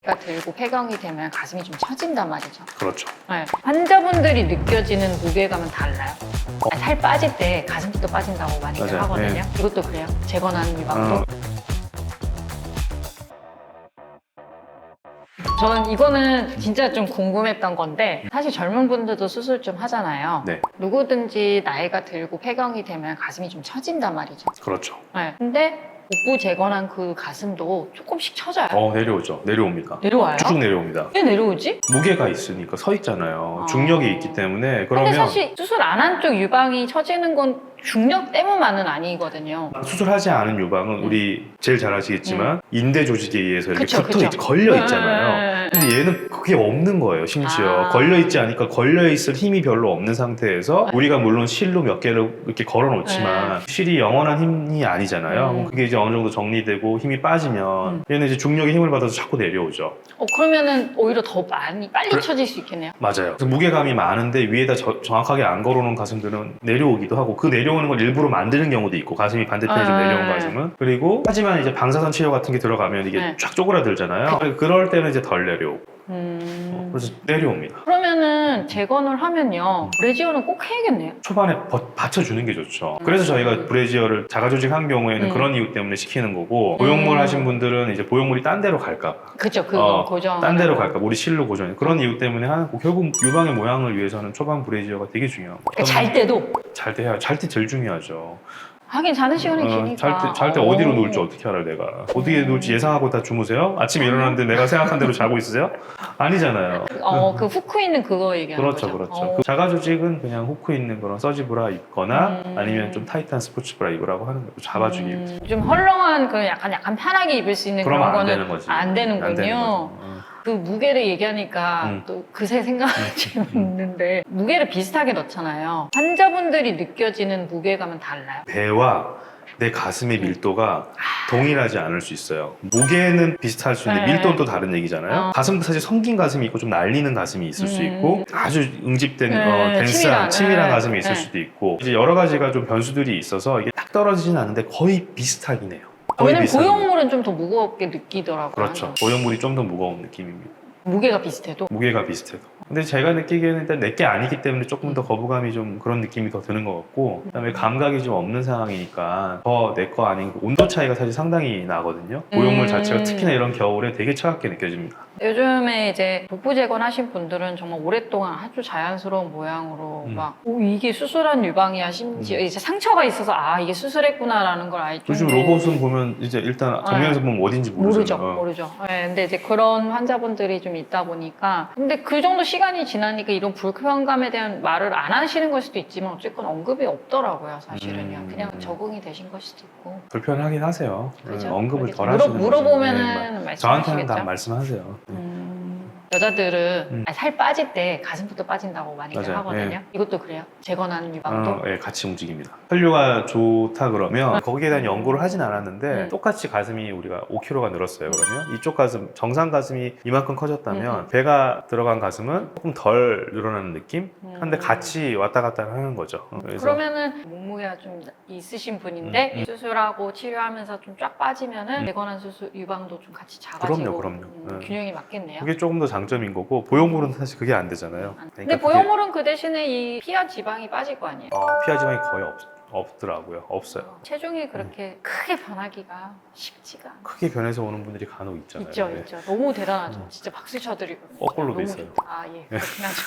가 들고 폐경이 되면 가슴이 좀 처진단 말이죠. 그렇죠. 네. 환자분들이 느껴지는 무게감은 달라요. 살 빠질 때 가슴도 빠진다고 많이들 맞아요. 하거든요. 네. 이것도 그래요. 재건하는 유방도. 저는 이거는 진짜 좀 궁금했던 건데 사실 젊은 분들도 수술 좀 하잖아요. 네. 누구든지 나이가 들고 폐경이 되면 가슴이 좀 처진단 말이죠. 그렇죠. 네. 근데 복부 재건한 그 가슴도 조금씩 처져요. 내려오죠. 내려옵니다. 내려와요? 쭉 내려옵니다. 왜 내려오지? 무게가 있으니까 서 있잖아요. 아. 중력이 있기 때문에. 근데 그러면 사실 수술 안 한 쪽 유방이 처지는 건 중력 때문만은 아니거든요. 수술하지 않은 유방은 우리 제일 잘 아시겠지만 인대 조직에 의해서 이렇게 그쵸, 붙어 그쵸. 걸려 있잖아요. 네. 근데 얘는 그게 없는 거예요. 심지어 아. 걸려 있지 않으니까 걸려 있을 힘이 별로 없는 상태에서 우리가 물론 실로 몇 개를 이렇게 걸어 놓지만 실이 영원한 힘이 아니잖아요. 그게 이제 어느 정도 정리되고 힘이 빠지면 얘는 이제 중력의 힘을 받아서 자꾸 내려오죠. 그러면은 오히려 더 많이 빨리 처질 수 있겠네요. 맞아요. 그래서 무게감이 많은데 위에다 정확하게 안 걸어놓은 가슴들은 내려오기도 하고 그 내려오는 걸 일부러 만드는 경우도 있고 가슴이 반대편에 좀 내려온 가슴은 그리고 하지만 이제 방사선 치료 같은 게 들어가면 이게 네. 쫙 쪼그라들잖아요. 그럴 때는 이제 덜 내려오고 그래서 내려옵니다. 그러면은 재건을 하면요 브래지어는 꼭 해야겠네요. 초반에 받쳐주는 게 좋죠. 그래서 저희가 브래지어를 자가조직 한 경우에는 그런 이유 때문에 시키는 거고 보형물 하신 분들은 이제 보형물이 딴 데로 갈까 봐. 그죠, 그거 고정. 딴 데로 갈까 봐. 우리 실로 고정. 그런 이유 때문에 하고 결국 유방의 모양을 위해서는 초반 브래지어가 되게 중요한 거예요. 잘 때도 잘 때 해야 잘 때 제일 중요하죠. 하긴 자는 시간이 기니까. 잘 때 어디로 놓을지 어떻게 알아요, 내가? 어디에 놓을지 예상하고 다 주무세요? 아침에 일어났는데 내가 생각한 대로 자고 있으세요? 아니잖아요. 그 후크 있는 그거 얘기하는 그렇죠, 거죠. 그렇죠. 그 자가 조직은 그냥 후크 있는 그런 서지 브라 입거나 아니면 좀 타이트한 스포츠 브라 입으라고 하는 거고 잡아주기 위해서. 좀 헐렁한 그 약간 편하게 입을 수 있는 그러면 그런 안 거는 되는 거지. 안 되는군요. 안 되는 거죠. 그 무게를 얘기하니까 또 그새 생각이 있는데 무게를 비슷하게 넣잖아요. 환자분들이 느껴지는 무게감은 달라요. 배와 내 가슴의 밀도가 동일하지 않을 수 있어요. 무게는 비슷할 수 있는데 네. 밀도는 또 다른 얘기잖아요. 가슴도 사실 성긴 가슴이 있고 좀 날리는 가슴이 있을 수 있고 아주 응집된 덴스한 치밀한 가슴이 있을 수도 있고 이제 여러 가지가 좀 변수들이 있어서 이게 딱 떨어지진 않는데 거의 비슷하긴 해요. 거의 왜냐면 비슷합니다. 보형물은 좀 더 무겁게 느끼더라고요. 그렇죠. 보형물이 좀 더 무거운 느낌입니다. 무게가 비슷해도. 무게가 비슷해도. 근데 제가 느끼기에는 일단 내게 아니기 때문에 조금 더 거부감이 좀 그런 느낌이 더 드는 것 같고 그다음에 감각이 좀 없는 상황이니까 더 내 거 아닌 온도 차이가 사실 상당히 나거든요. 보형물 자체가 특히나 이런 겨울에 되게 차갑게 느껴집니다. 요즘에 이제 복부 재건하신 분들은 정말 오랫동안 아주 자연스러운 모양으로 막 이게 수술한 유방이야 심지어 이제 상처가 있어서 이게 수술했구나라는 걸 알 요즘 정도로 로봇은 보면 이제 일단 정면에서 보면 어딘지 모르잖아요. 모르죠. 네, 근데 이제 그런 환자분들이 좀 있다 보니까 근데 그 정도 시간이 지나니까 이런 불편감에 대한 말을 안 하시는 걸 수도 있지만 어쨌건 언급이 없더라고요, 사실은요. 그냥 적응이 되신 걸 수도 있고. 불편하긴 하세요. 그죠? 언급을 덜 하시는 물어보면은 거죠. 저한테는 다 말씀하시겠죠. 말씀하세요. 여자들은 살 빠질 때 가슴부터 빠진다고 많이들 맞아요. 하거든요. 이것도 그래요? 재건하는 유방도? 네, 같이 움직입니다. 혈류가 좋다 그러면 거기에 대한 연구를 하진 않았는데 똑같이 가슴이 우리가 5kg가 늘었어요. 그러면 이쪽 가슴, 정상 가슴이 이만큼 커졌다면 배가 들어간 가슴은 조금 덜 늘어나는 느낌? 한데 같이 왔다 갔다 하는 거죠. 그래서 그러면은 몸무게가 좀 있으신 분인데 수술하고 치료하면서 좀 쫙 빠지면은 재건한 수술 유방도 좀 같이 작아지고 그럼요. 균형이 맞겠네요. 그게 조금 더 장점인 거고 보형물은 사실 그게 안 되잖아요. 근데 보형물은 그 대신에 이 피와 지방이 빠질 거 아니에요? 피하 지방이 거의 없더라고요. 없어요. 체중이 그렇게 크게 변하기가 쉽지가 않아요. 크게 변해서 오는 분들이 간혹 있잖아요. 있죠. 너무 대단하죠. 진짜 박수 쳐드리거든요. 거꾸로도 너무 있어요. 좋다. 예, 그렇긴 하죠.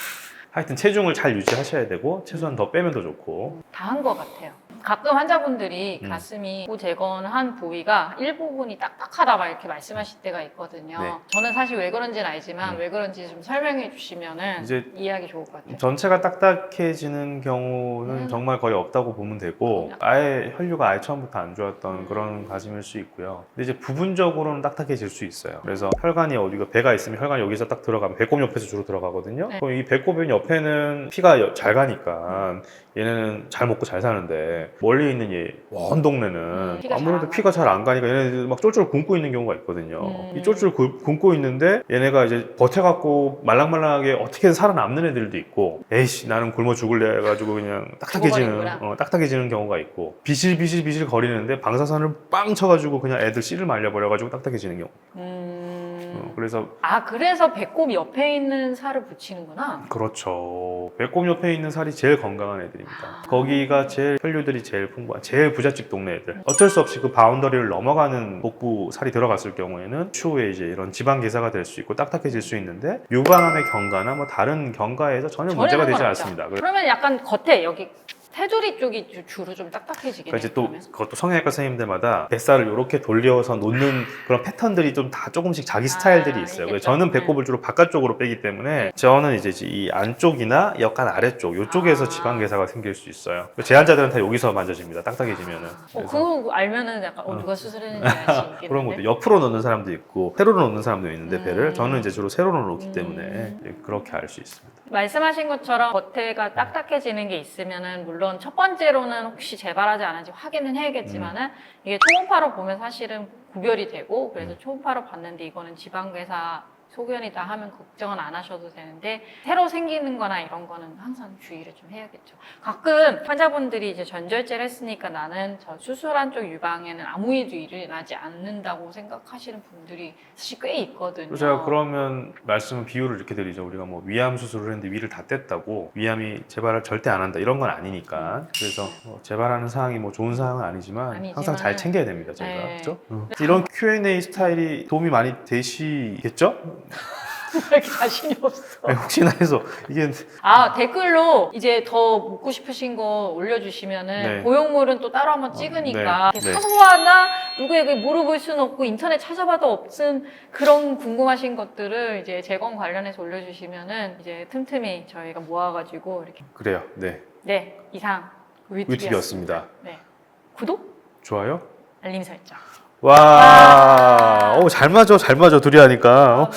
하여튼 체중을 잘 유지하셔야 되고 최소한 더 빼면 더 좋고 다 한 것 같아요. 가끔 환자분들이 가슴이 재건한 부위가 일부분이 딱딱하다 막 이렇게 말씀하실 때가 있거든요. 네. 저는 사실 왜 그런지는 알지만 왜 그런지 좀 설명해 주시면은 이제 이해하기 좋을 것 같아요. 전체가 딱딱해지는 경우는 정말 거의 없다고 보면 되고 아예 혈류가 아예 처음부터 안 좋았던 그런 가슴일 수 있고요. 근데 이제 부분적으로는 딱딱해질 수 있어요. 그래서 혈관이 어디가 배가 있으면 혈관이 여기서 딱 들어가면 배꼽 옆에서 주로 들어가거든요. 네. 그럼 이 배꼽 옆에는 피가 잘 가니까 얘네는 잘 먹고 잘 사는데 멀리 있는 먼 동네는 피가 아무래도 잘 피가 잘 안 가니까 얘네들 막 쫄쫄 굶고 있는 경우가 있거든요. 이 쫄쫄 굶고 있는데 얘네가 이제 버텨갖고 말랑말랑하게 어떻게든 살아남는 애들도 있고 에이씨 나는 굶어 죽을래 해가지고 그냥 딱딱해지는 경우가 있고 비실비실 거리는데 방사선을 빵 쳐가지고 그냥 애들 씨를 말려버려가지고 딱딱해지는 경우. 그래서 그래서 배꼽 옆에 있는 살을 붙이는구나. 그렇죠. 배꼽 옆에 있는 살이 제일 건강한 애들입니다. 거기가 제일 혈류들이 제일 풍부한, 제일 부잣집 동네 애들. 어쩔 수 없이 그 바운더리를 넘어가는 복부 살이 들어갔을 경우에는 추후에 이제 이런 지방 개사가 될 수 있고 딱딱해질 수 있는데 유방암의 경과나 뭐 다른 경과에서 전혀 문제가 되지 상관없죠. 않습니다. 그러면 약간 겉에 여기 테두리 쪽이 주로 좀 딱딱해지긴 그러니까 해요. 이제 또 그것도 성형외과 선생님들마다 뱃살을 이렇게 돌려서 놓는 그런 패턴들이 좀 다 조금씩 자기 스타일들이 있어요. 그래서 있겠죠. 저는 배꼽을 주로 바깥쪽으로 빼기 때문에 저는 이제 이 안쪽이나 약간 아래쪽 이쪽에서 지방 개사가 생길 수 있어요. 제한자들은 다 여기서 만져집니다. 딱딱해지면은. 그거 알면은 약간 누가 수술했는지 알 수 있겠는데. 그런 것도 옆으로 놓는 사람도 있고 세로로 놓는 사람도 있는데 배를 음. 저는 이제 주로 세로로 놓기 때문에 그렇게 알 수 있습니다. 말씀하신 것처럼 겉에가 딱딱해지는 게 있으면은 물론 첫 번째로는 혹시 재발하지 않은지 확인은 해야겠지만은 이게 초음파로 보면 사실은 구별이 되고 그래서 초음파로 봤는데 이거는 지방괴사 소견이다 하면 걱정은 안 하셔도 되는데 새로 생기는 거나 이런 거는 항상 주의를 좀 해야겠죠. 가끔 환자분들이 이제 전절제를 했으니까 나는 저 수술한 쪽 유방에는 아무 일도 일어나지 않는다고 생각하시는 분들이 사실 꽤 있거든요. 제가 그러면 비유를 이렇게 드리죠. 우리가 뭐 위암 수술을 했는데 위를 다 뗐다고 위암이 재발을 절대 안 한다 이런 건 아니니까. 그래서 재발하는 상황이 뭐 좋은 상황은 아니지만 항상 잘 챙겨야 됩니다. 저희가 네. 그렇죠? 이런 Q&A 스타일이 도움이 많이 되시겠죠? 왜 이렇게 자신이 없어? 아니, 혹시나 해서 이게 댓글로 이제 더 묻고 싶으신 거 올려주시면은 네. 고용물은 또 따로 한번 찍으니까 네. 이렇게 사소하나 누구에게 물어볼 수는 없고 인터넷 찾아봐도 없은 그런 궁금하신 것들을 이제 재건 관련해서 올려주시면은 이제 틈틈이 저희가 모아가지고 이렇게 그래요. 네. 이상 위팁이었습니다. 네. 구독, 좋아요. 알림 설정. 와, 잘 맞아 둘이 하니까.